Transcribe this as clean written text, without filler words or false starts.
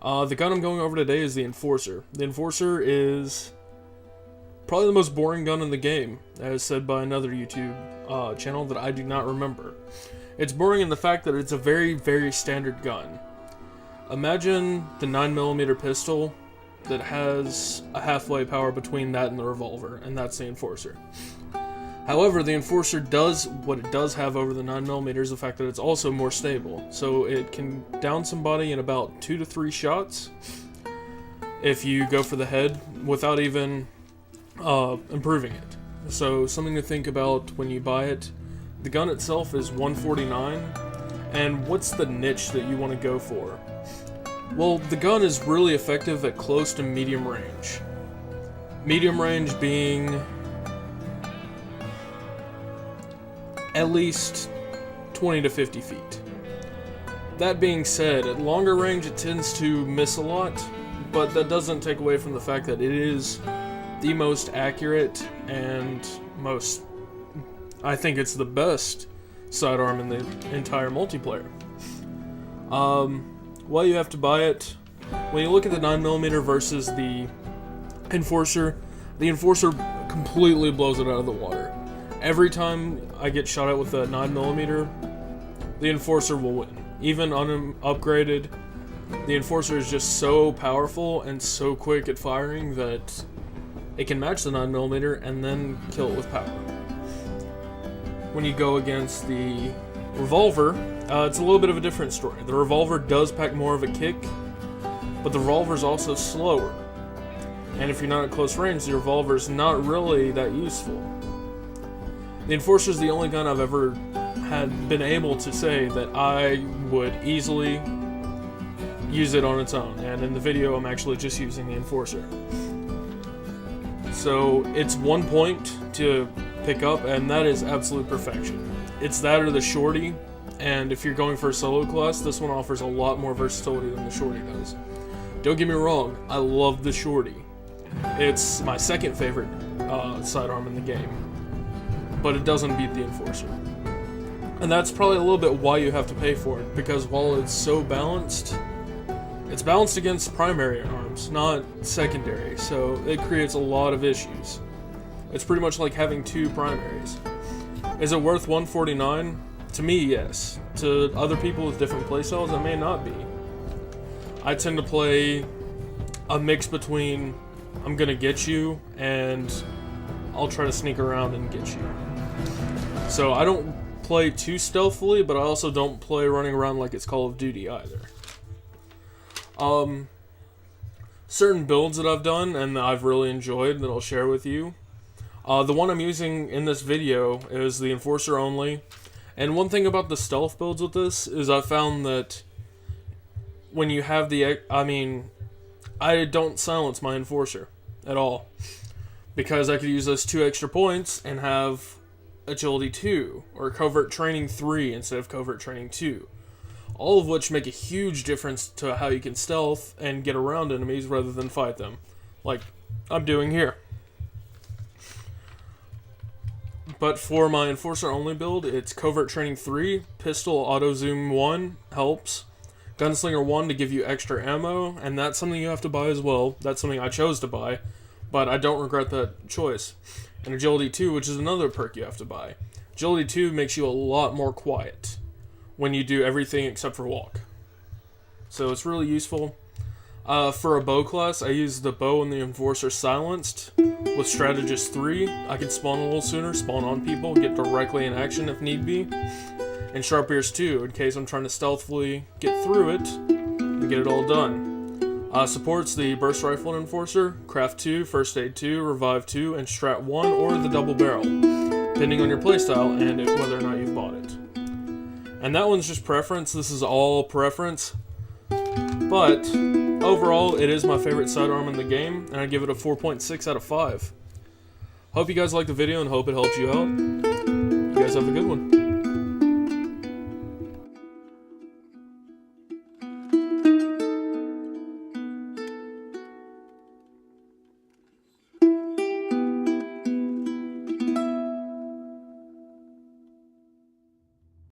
The gun I'm going over today is the Enforcer. The Enforcer is probably the most boring gun in the game, as said by another YouTube channel that I do not remember. It's boring in the fact that it's a very, very standard gun. Imagine the 9mm pistol that has a halfway power between that and the revolver, and that's the Enforcer. However, the Enforcer does what it does have over the 9mm, the fact that it's also more stable. So it can down somebody in about 2 to 3 shots if you go for the head without even improving it. So something to think about when you buy it. The gun itself is $149, and what's the niche that you want to go for? Well, the gun is really effective at close to medium range. Medium range being at least 20 to 50 feet. That being said, at longer range it tends to miss a lot, but that doesn't take away from the fact that it is the most accurate and most, I think it's the best sidearm in the entire multiplayer. Why you have to buy it, when you look at the 9mm versus the Enforcer completely blows it out of the water. Every time I get shot at with a 9mm, the Enforcer will win. Even upgraded, the Enforcer is just so powerful and so quick at firing that it can match the 9mm and then kill it with power. When you go against the revolver, it's a little bit of a different story. The revolver does pack more of a kick, but the revolver is also slower. And if you're not at close range, the revolver is not really that useful. The Enforcer is the only gun I've ever been able to say that I would easily use it on its own. And in the video, I'm actually just using the Enforcer. So it's 1 point to pick up, and that is absolute perfection. It's that or the Shorty, and if you're going for a solo class, this one offers a lot more versatility than the Shorty does. Don't get me wrong, I love the Shorty. It's my second favorite sidearm in the game, but it doesn't beat the Enforcer. And that's probably a little bit why you have to pay for it, because while it's so balanced, it's balanced against primary arms, not secondary, so it creates a lot of issues. It's pretty much like having 2 primaries. Is it worth $149? To me, yes. To other people with different playstyles, it may not be. I tend to play a mix between I'm gonna get you and I'll try to sneak around and get you. So I don't play too stealthily, but I also don't play running around like it's Call of Duty either. Certain builds that I've done and that I've really enjoyed that I'll share with you. The one I'm using in this video is the Enforcer only. And one thing about the stealth builds with this is I found that when you have I don't silence my Enforcer at all, because I could use those 2 extra points and have Agility 2 or Covert Training 3 instead of Covert Training 2. All of which make a huge difference to how you can stealth and get around enemies rather than fight them, like I'm doing here. But for my Enforcer only build, it's Covert Training 3, Pistol Auto Zoom 1 helps, Gunslinger 1 to give you extra ammo, and that's something you have to buy as well. That's something I chose to buy, but I don't regret that choice. And Agility 2, which is another perk you have to buy. Agility 2 makes you a lot more quiet when you do everything except for walk. So it's really useful. For a bow class, I use the bow and the Enforcer silenced. With Strategist 3, I can spawn a little sooner, spawn on people, get directly in action if need be. And Sharp Ears 2, in case I'm trying to stealthily get through it and get it all done. Supports the Burst Rifle and Enforcer, Craft 2, First Aid 2, Revive 2, and Strat 1, or the Double Barrel, depending on your playstyle and whether or not you've bought it. And that one's just preference. This is all preference. But overall, it is my favorite sidearm in the game, and I give it a 4.6 out of 5. Hope you guys liked the video and hope it helped you out. You guys have a good one.